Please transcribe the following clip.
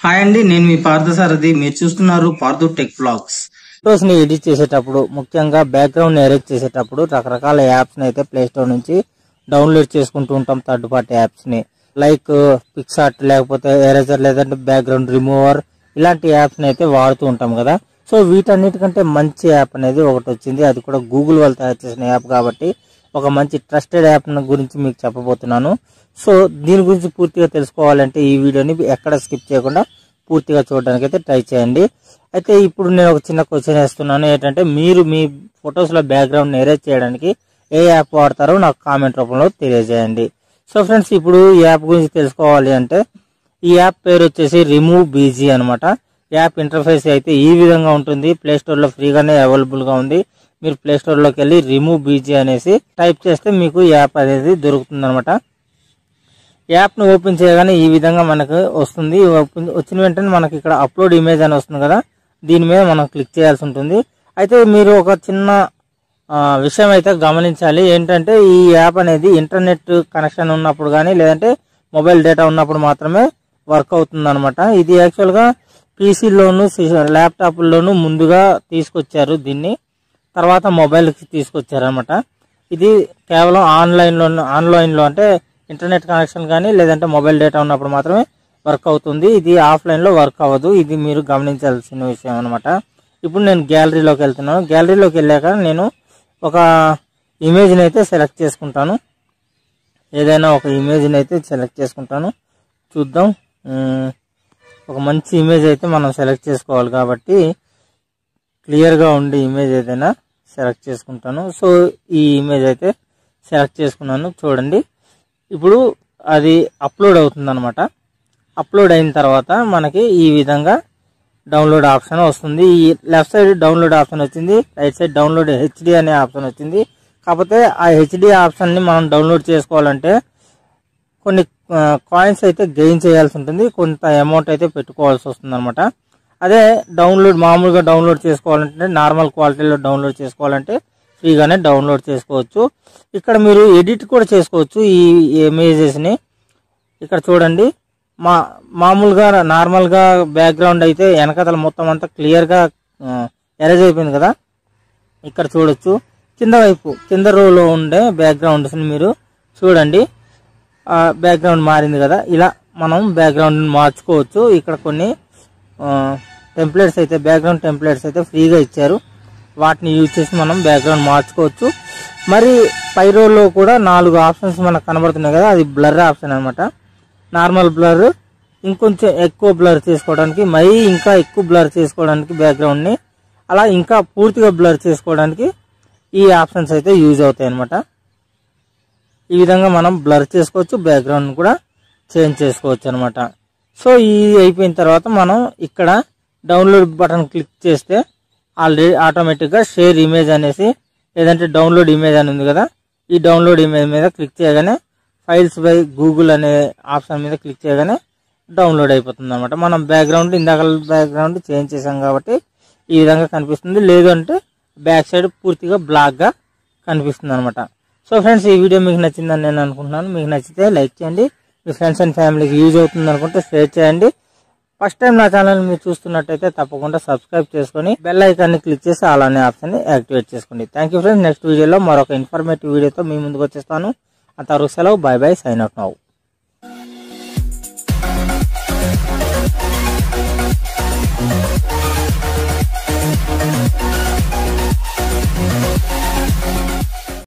Hi అండి, నేను మీ పార్థసారథి. మీరు చూస్తున్నారు పార్థు టెక్ బ్లాగ్స్. ఫోటోస్ ని ఎడిట్ చేసేటప్పుడు, ముఖ్యంగా బ్యాక్గ్రౌండ్ ని ఎరేజ్ చేసేటప్పుడు రకరకాల యాప్స్ ని అయితే ప్లే స్టోర్ నుంచి డౌన్లోడ్ చేసుకుంటూ ఉంటాం. థర్డ్ పార్టీ యాప్స్ ని లైక్ పిక్సార్ట్, లేకపోతే ఎరేజర్, లేదంటే బ్యాక్గ్రౌండ్ రిమూవర్, ఇలాంటి యాప్స్ ని అయితే వాడుతూ ఉంటాం కదా. సో వీటన్నిటికంటే మంచి యాప్ అనేది ఒకటి వచ్చింది. అది కూడా గూగుల్ వాళ్ళు తయారు చేసిన యాప్ కాబట్టి ఒక మంచి ట్రస్టెడ్ యాప్ గురించి మీకు చెప్పబోతున్నాను. సో దీని గురించి పూర్తిగా తెలుసుకోవాలంటే ఈ వీడియోని ఎక్కడ స్కిప్ చేయకుండా పూర్తిగా చూడడానికి అయితే ట్రై చేయండి. అయితే ఇప్పుడు నేను ఒక చిన్న క్వశ్చన్ వేస్తున్నాను. ఏంటంటే మీరు మీ ఫొటోస్ లో బ్యాక్గ్రౌండ్ ఎరేజ్ చేయడానికి ఏ యాప్ వాడతారో నాకు కామెంట్ రూపంలో తెలియజేయండి. సో ఫ్రెండ్స్, ఇప్పుడు ఈ యాప్ గురించి తెలుసుకోవాలి అంటే ఈ యాప్ పేరు వచ్చేసి రిమూవ్ బీజీ అనమాట. యాప్ ఇంటర్ఫేస్ అయితే ఈ విధంగా ఉంటుంది. ప్లే స్టోర్ లో ఫ్రీగానే అవైలబుల్ గా ఉంది. మీరు ప్లే స్టోర్ లోకి వెళ్ళి రిమూవ్ బీజీ అనేసి టైప్ చేస్తే మీకు యాప్ అనేది దొరుకుతుంది అనమాట. యాప్ ను ఓపెన్ చేయగానే ఈ విధంగా మనకు వస్తుంది. వచ్చిన వెంటనే మనకి ఇక్కడ అప్లోడ్ ఇమేజ్ అని వస్తుంది కదా, దీని మీద మనం క్లిక్ చేయాల్సి ఉంటుంది. అయితే మీరు ఒక చిన్న విషయం అయితే గమనించాలి. ఏంటంటే ఈ యాప్ అనేది ఇంటర్నెట్ కనెక్షన్ ఉన్నప్పుడు కానీ, లేదంటే మొబైల్ డేటా ఉన్నప్పుడు మాత్రమే వర్క్ అవుతుంది అనమాట. ఇది యాక్చువల్గా పీసీలోను ల్యాప్టాప్లోను ముందుగా తీసుకొచ్చారు దీన్ని, తర్వాత మొబైల్కి తీసుకొచ్చారు అనమాట. ఇది కేవలం ఆన్లైన్లో అంటే ఇంటర్నెట్ కనెక్షన్ కానీ, లేదంటే మొబైల్ డేటా ఉన్నప్పుడు మాత్రమే వర్క్ అవుతుంది. ఇది ఆఫ్లైన్లో వర్క్ అవ్వదు. ఇది మీరు గమనించాల్సిన విషయం అనమాట. ఇప్పుడు నేను గ్యాలరీలోకి వెళ్తున్నాను. గ్యాలరీలోకి వెళ్ళాక నేను ఒక ఇమేజ్ని అయితే సెలెక్ట్ చేసుకుంటాను. ఏదైనా ఒక ఇమేజ్ని అయితే సెలెక్ట్ చేసుకుంటాను. చూద్దాం. ఒక మంచి ఇమేజ్ అయితే మనం సెలెక్ట్ చేసుకోవాలి కాబట్టి క్లియర్గా ఉండే ఇమేజ్ ఏదైనా సెలెక్ట్ చేసుకుంటాను. సో ఈ ఇమేజ్ అయితే సెలెక్ట్ చేసుకున్నాను. చూడండి, ఇప్పుడు అది అప్లోడ్ అవుతుంది అనమాట. అప్లోడ్ అయిన తర్వాత మనకి ఈ విధంగా డౌన్లోడ్ ఆప్షన్ వస్తుంది. ఈ లెఫ్ట్ సైడ్ డౌన్లోడ్ ఆప్షన్ వచ్చింది, రైట్ సైడ్ డౌన్లోడ్ హెచ్డి అనే ఆప్షన్ వచ్చింది. కాకపోతే ఆ హెచ్డి ఆప్షన్ని మనం డౌన్లోడ్ చేసుకోవాలంటే కొన్ని కాయిన్స్ అయితే గెయిన్ చేయాల్సి ఉంటుంది, కొంత అమౌంట్ అయితే పెట్టుకోవాల్సి వస్తుంది అనమాట. అదే మామూలుగా డౌన్లోడ్ చేసుకోవాలంటే, నార్మల్ క్వాలిటీలో డౌన్లోడ్ చేసుకోవాలంటే ఫ్రీగానే డౌన్లోడ్ చేసుకోవచ్చు. ఇక్కడ మీరు ఎడిట్ కూడా చేసుకోవచ్చు ఈ ఇమేజెస్ని. ఇక్కడ చూడండి, మామూలుగా నార్మల్గా బ్యాక్గ్రౌండ్ అయితే వెనకతల మొత్తం అంతా క్లియర్గా ఎరేజ్ అయిపోయింది కదా. ఇక్కడ చూడొచ్చు కింద రోలో ఉండే బ్యాక్గ్రౌండ్స్ని మీరు చూడండి. బ్యాక్గ్రౌండ్ మారింది కదా. ఇలా మనం బ్యాక్గ్రౌండ్ మార్చుకోవచ్చు. ఇక్కడ కొన్ని టెంప్లెట్స్ అయితే, బ్యాక్గ్రౌండ్ టెంప్లెట్స్ అయితే ఫ్రీగా ఇచ్చారు. వాటిని యూజ్ చేసి మనం బ్యాక్గ్రౌండ్ మార్చుకోవచ్చు. మరి పై రోలో కూడా 4 ఆప్షన్స్ మనకు కనబడుతున్నాయి కదా, అది బ్లర్ ఆప్షన్ అనమాట. నార్మల్ బ్లర్, ఇంకొంచెం ఎక్కువ బ్లర్ చేసుకోవడానికి, మరీ ఇంకా ఎక్కువ బ్లర్ చేసుకోవడానికి బ్యాక్గ్రౌండ్ని, అలా ఇంకా పూర్తిగా బ్లర్ చేసుకోవడానికి ఈ ఆప్షన్స్ అయితే యూజ్ అవుతాయి అనమాట. ఈ విధంగా మనం బ్లర్ చేసుకోవచ్చు, బ్యాక్గ్రౌండ్ కూడా చేంజ్ చేసుకోవచ్చు అనమాట. సో ఇది అయిపోయిన తర్వాత మనం ఇక్కడ డౌన్లోడ్ బటన్ క్లిక్ చేస్తే ఆల్రెడీ ఆటోమేటిక్గా షేర్ ఇమేజ్ అనేసి, లేదంటే డౌన్లోడ్ ఇమేజ్ అని ఉంది కదా, ఈ డౌన్లోడ్ ఇమేజ్ మీద క్లిక్ చేయగానే ఫైల్స్ బై గూగుల్ అనే ఆప్షన్ మీద క్లిక్ చేయగానే డౌన్లోడ్ అయిపోతుంది అనమాట. మనం ఇందాక బ్యాక్గ్రౌండ్ చేంజ్ చేసాం కాబట్టి ఈ విధంగా కనిపిస్తుంది. లేదు అంటే బ్యాక్ సైడ్ పూర్తిగా బ్లాక్గా కనిపిస్తుంది అనమాట. సో ఫ్రెండ్స్, ఈ వీడియో మీకు నచ్చిందని నేను అనుకుంటున్నాను. మీకు నచ్చితే లైక్ చేయండి. మీ ఫ్రెండ్స్ అండ్ ఫ్యామిలీకి యూజ్ అవుతుంది అనుకుంటే షేర్ చేయండి. ఫస్ట్ టైం నా ఛానల్ మీరు చూస్తున్నట్టయితే తప్పకుండా సబ్స్క్రైబ్ చేసుకొని బెల్ ఐకాన్ని క్లిక్ చేసి అలానే ఆప్షన్ని యాక్టివేట్ చేసుకోండి. Thank you friends. నెక్స్ట్ వీడియోలో మరొక ఇన్ఫర్మేటివ్ వీడియోతో మీ ముందుకు వచ్చేస్తాను. అంతవరకు సెలవు. Bye bye. Sign out now.